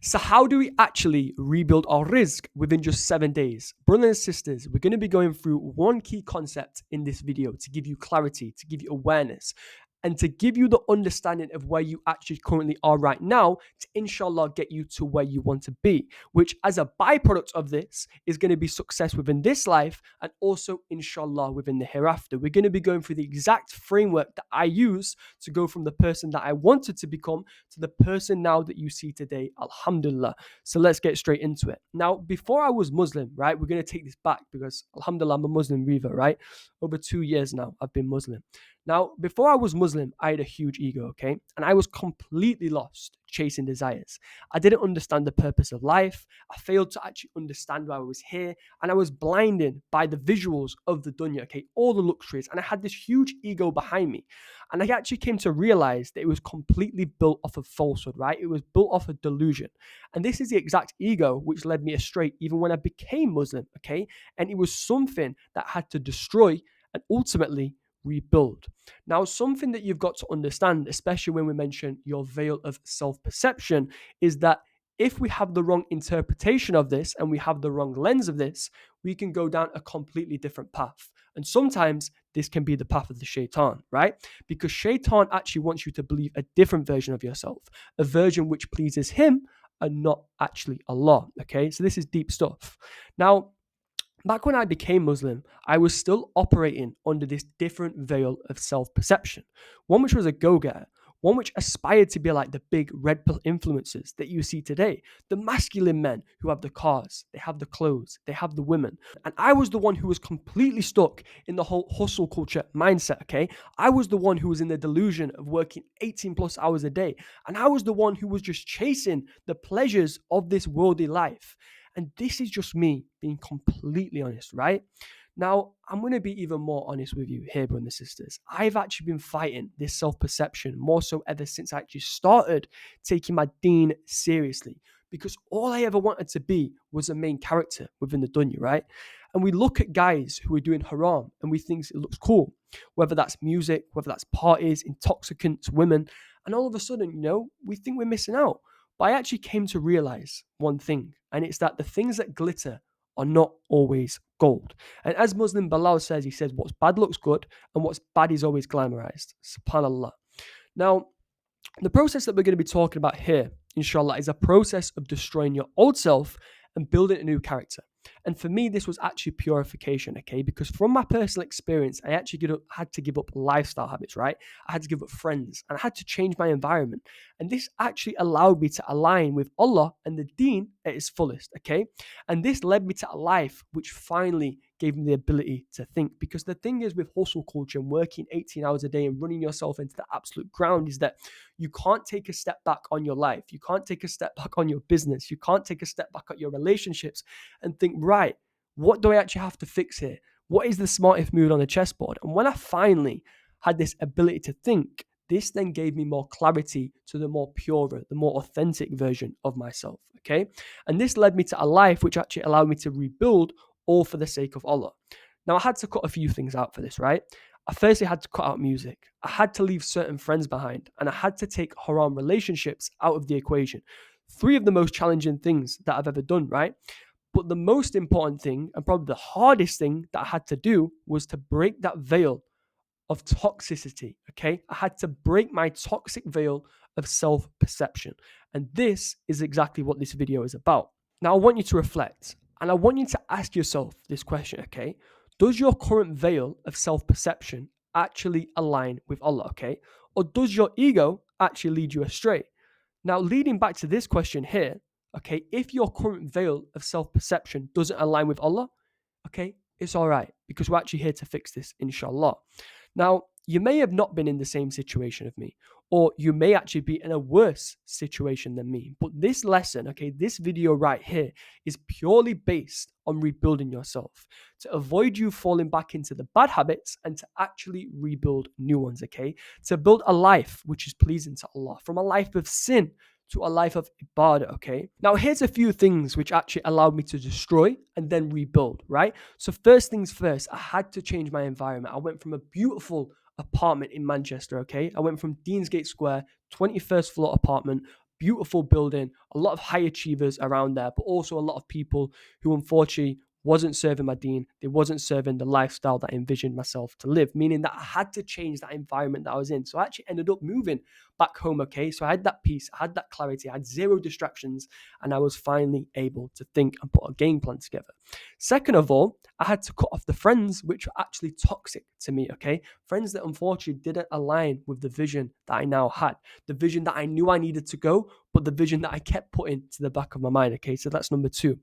So, how do we actually rebuild our rizq within just 7 days? Brothers and sisters, we're going to be going through one key concept in this video to give you clarity, to give you awareness, and to give you the understanding of where you actually currently are right now to inshallah get you to where you want to be, which as a byproduct of this is going to be success within this life and also inshallah within the hereafter. We're going to be going through the exact framework that I use to go from the person that I wanted to become to the person now that you see today, alhamdulillah. So let's get straight into it. Now, before I was Muslim, right, we're going to take this back because alhamdulillah, I'm a Muslim Riva, right? Over 2 years now, I've been Muslim. Now, before I was Muslim, I had a huge ego, okay? And I was completely lost chasing desires. I didn't understand the purpose of life. I failed to actually understand why I was here. And I was blinded by the visuals of the dunya, okay? All the luxuries. And I had this huge ego behind me. And I actually came to realize that it was completely built off of falsehood, right? It was built off of delusion. And this is the exact ego which led me astray even when I became Muslim, okay? And it was something that I had to destroy and ultimately rebuild. Now, something that you've got to understand, especially when we mention your veil of self-perception, is that if we have the wrong interpretation of this and we have the wrong lens of this, we can go down a completely different path. And sometimes this can be the path of the shaitan, right? Because shaitan actually wants you to believe a different version of yourself, a version which pleases him and not actually Allah, okay? So this is deep stuff. Now, back when I became Muslim, I was still operating under this different veil of self-perception, one which was a go-getter, one which aspired to be like the big red pill influencers that you see today, the masculine men who have the cars, they have the clothes, they have the women. And I was the one who was completely stuck in the whole hustle culture mindset, okay? I was the one who was in the delusion of working 18 plus hours a day. And I was the one who was just chasing the pleasures of this worldly life. And this is just me being completely honest, right? Now, I'm going to be even more honest with you here, brothers and sisters. I've actually been fighting this self-perception more so ever since I actually started taking my deen seriously. Because all I ever wanted to be was a main character within the dunya, right? And we look at guys who are doing haram and we think it looks cool, whether that's music, whether that's parties, intoxicants, women. And all of a sudden, we think we're missing out. But I actually came to realize one thing, and it's that the things that glitter are not always gold. And as Muslim Bilal says, he says, what's bad looks good, and what's bad is always glamorized. SubhanAllah. Now, the process that we're going to be talking about here, inshallah, is a process of destroying your old self and building a new character. And for me, this was actually purification, okay? Because from my personal experience, I actually had to give up lifestyle habits, right? I had to give up friends and I had to change my environment. And this actually allowed me to align with Allah and the deen at its fullest, okay? And this led me to a life which finally gave me the ability to think. Because the thing is with hustle culture and working 18 hours a day and running yourself into the absolute ground is that you can't take a step back on your life. You can't take a step back on your business. You can't take a step back at your relationships and think, right, what do I actually have to fix here? What is the smartest move on the chessboard? And when I finally had this ability to think, this then gave me more clarity to the more purer, the more authentic version of myself, okay? And this led me to a life which actually allowed me to rebuild all for the sake of Allah. Now, I had to cut a few things out for this, right? I firstly had to cut out music. I had to leave certain friends behind, and I had to take haram relationships out of the equation. 3 of the most challenging things that I've ever done, right? But the most important thing, and probably the hardest thing that I had to do, was to break that veil of toxicity, okay? I had to break my toxic veil of self-perception. And this is exactly what this video is about. Now, I want you to reflect, and I want you to ask yourself this question, okay? Does your current veil of self-perception actually align with Allah, okay? Or does your ego actually lead you astray? Now, leading back to this question here, okay, if your current veil of self-perception doesn't align with Allah, okay, it's all right because we're actually here to fix this, inshallah. Now, you may have not been in the same situation of me, or you may actually be in a worse situation than me. But this lesson, okay, this video right here is purely based on rebuilding yourself to avoid you falling back into the bad habits and to actually rebuild new ones, okay? To build a life which is pleasing to Allah, from a life of sin to a life of ibadah, okay? Now, here's a few things which actually allowed me to destroy and then rebuild, right? So first things first, I had to change my environment. I went from a beautiful apartment in Manchester, okay? I went from Deansgate Square, 21st floor apartment, beautiful building, a lot of high achievers around there, but also a lot of people who unfortunately wasn't serving my deen. They wasn't serving the lifestyle that I envisioned myself to live, meaning that I had to change that environment that I was in. So I actually ended up moving back home, okay? So I had that peace, I had that clarity, I had zero distractions, and I was finally able to think and put a game plan together. Second of all, I had to cut off the friends which were actually toxic to me, okay? Friends that unfortunately didn't align with the vision that I now had, the vision that I knew I needed to go, but the vision that I kept putting to the back of my mind, okay? So that's number two.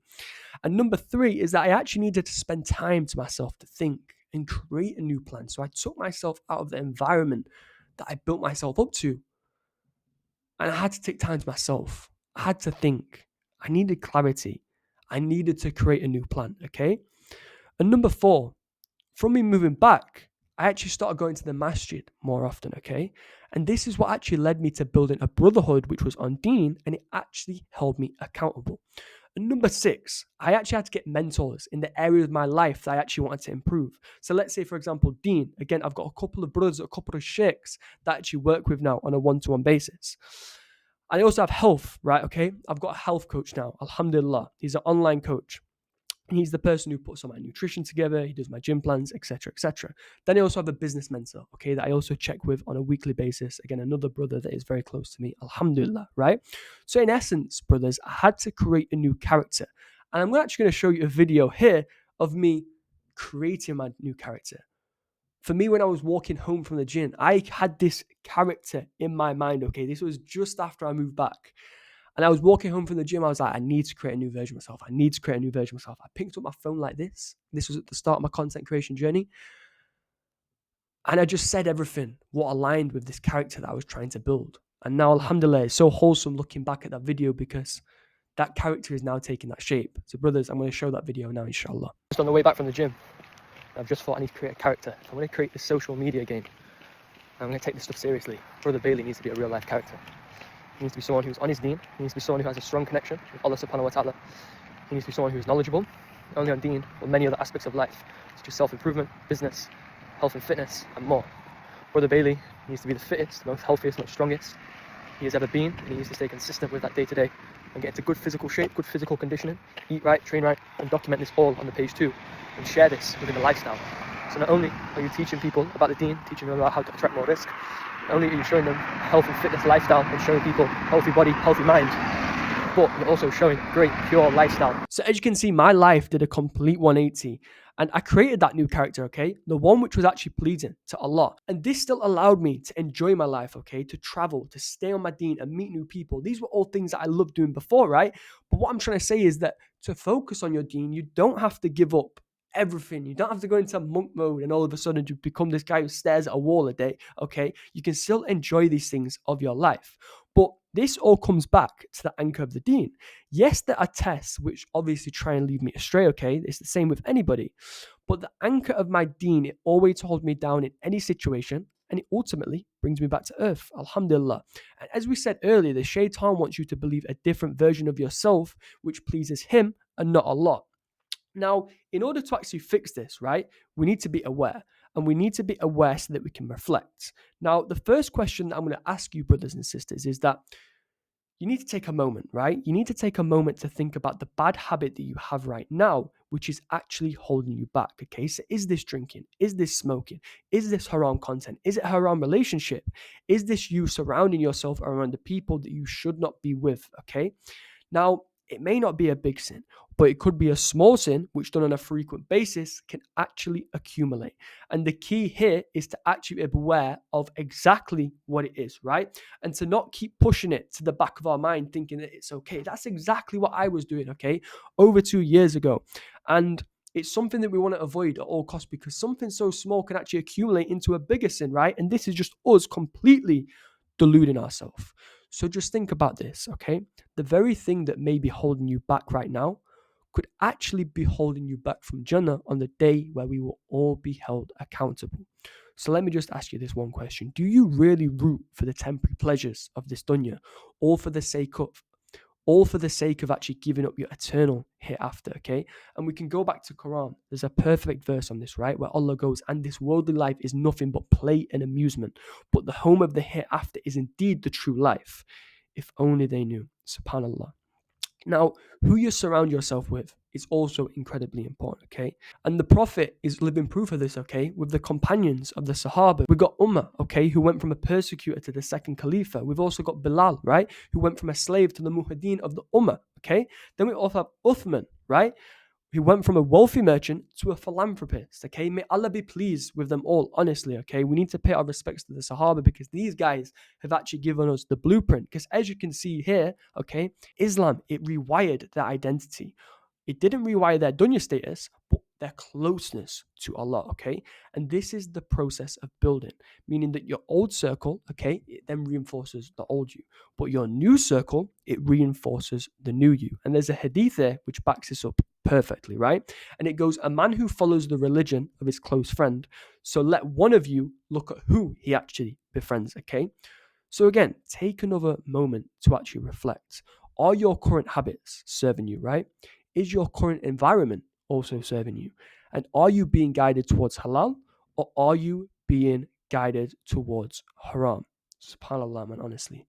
And number three is that I actually needed to spend time to myself to think and create a new plan. So I took myself out of the environment that I built myself up to, and I had to take time to myself. I had to think. I needed clarity. I needed to create a new plan, okay? And number four, from me moving back, I actually started going to the masjid more often, okay? And this is what actually led me to building a brotherhood which was on deen, and it actually held me accountable. And number six, I actually had to get mentors in the area of my life that I actually wanted to improve. So let's say, for example, Dean. Again, I've got a couple of brothers, a couple of sheikhs that I actually work with now on a one-to-one basis. And I also have health, right? Okay. I've got a health coach now. Alhamdulillah. He's an online coach. And he's the person who puts all my nutrition together. He does my gym plans, etc., etc. Then I also have a business mentor, okay, that I also check with on a weekly basis. Again, another brother that is very close to me. Alhamdulillah, right? So in essence, brothers, I had to create a new character. And I'm actually going to show you a video here of me creating my new character. For me, when I was walking home from the gym, I had this character in my mind, okay? This was just after I moved back. And I was walking home from the gym. I was like, I need to create a new version of myself. I need to create a new version of myself. I picked up my phone like this. This was at the start of my content creation journey. And I just said everything, what aligned with this character that I was trying to build. And now, alhamdulillah, it's so wholesome looking back at that video because that character is now taking that shape. So brothers, I'm going to show that video now, inshallah. Just on the way back from the gym, I've just thought I need to create a character. I'm going to create this social media game. I'm going to take this stuff seriously. Brother Bailey needs to be a real life character. He needs to be someone who's on his deen. He needs to be someone who has a strong connection with Allah subhanahu wa ta'ala. He needs to be someone who is knowledgeable, not only on deen, but many other aspects of life, such as self-improvement, business, health and fitness, and more. Brother Bailey needs to be the fittest, the most healthiest, most strongest he has ever been, and he needs to stay consistent with that day to day and get into good physical shape, good physical conditioning, eat right, train right, and document this all on the page too, and share this within the lifestyle. So not only are you teaching people about the deen, teaching them about how to attract more risk, not only are you showing them health and fitness lifestyle and showing people healthy body, healthy mind, but you're also showing great, pure lifestyle. So as you can see, my life did a complete 180. And I created that new character, okay? The one which was actually pleasing to Allah. And this still allowed me to enjoy my life, okay? To travel, to stay on my deen and meet new people. These were all things that I loved doing before, right? But what I'm trying to say is that to focus on your deen, you don't have to give up everything. You don't have to go into monk mode and all of a sudden you become this guy who stares at a wall a day, okay? You can still enjoy these things of your life. But this all comes back to the anchor of the deen. Yes, there are tests which obviously try and lead me astray, okay? It's the same with anybody. But the anchor of my deen, it always holds me down in any situation, and it ultimately brings me back to earth. Alhamdulillah. And as we said earlier, the shaitan wants you to believe a different version of yourself, which pleases him and not Allah. Now, in order to actually fix this, right, we need to be aware. And we need to be aware so that we can reflect. Now, the first question that I'm going to ask you, brothers and sisters, is that you need to take a moment, right? You need to take a moment to think about the bad habit that you have right now, which is actually holding you back. Okay, so is this drinking? Is this smoking? Is this haram content? Is it a haram relationship? Is this you surrounding yourself around the people that you should not be with? Okay, now it may not be a big sin, but it could be a small sin which done on a frequent basis can actually accumulate. And the key here is to actually be aware of exactly what it is, right? And to not keep pushing it to the back of our mind thinking that it's okay. That's exactly what I was doing, okay, over 2 years ago. And it's something that we want to avoid at all costs because something so small can actually accumulate into a bigger sin, right? And this is just us completely deluding ourselves. So just think about this, okay? The very thing that may be holding you back right now could actually be holding you back from Jannah on the day where we will all be held accountable. So let me just ask you this one question. Do you really root for the temporary pleasures of this dunya, all for the sake of actually giving up your eternal hereafter, okay? And we can go back to Quran. There's a perfect verse on this, right? Where Allah goes, and this worldly life is nothing but play and amusement, but the home of the hereafter is indeed the true life. If only they knew. SubhanAllah. Now, who you surround yourself with is also incredibly important, okay? And the Prophet is living proof of this, okay? With the companions of the Sahaba. We got Umar, okay, who went from a persecutor to the second Khalifa. We've also got Bilal, right? Who went from a slave to the Muhaddin of the Ummah, okay? Then we also have Uthman, right? He went from a wealthy merchant to a philanthropist. Okay, may Allah be pleased with them all. Honestly, okay, we need to pay our respects to the Sahaba because these guys have actually given us the blueprint. Because as you can see here, okay, Islam, it rewired their identity. It didn't rewire their dunya status, but their closeness to Allah, okay? And this is the process of building, meaning that your old circle, okay, it then reinforces the old you. But your new circle, it reinforces the new you. And there's a hadith there which backs this up perfectly, right? And it goes, a man who follows the religion of his close friend, so let one of you look at who he actually befriends, okay? So again, take another moment to actually reflect. Are your current habits serving you, right? Is your current environment also serving you? And are you being guided towards halal or are you being guided towards haram? SubhanAllah, man, honestly.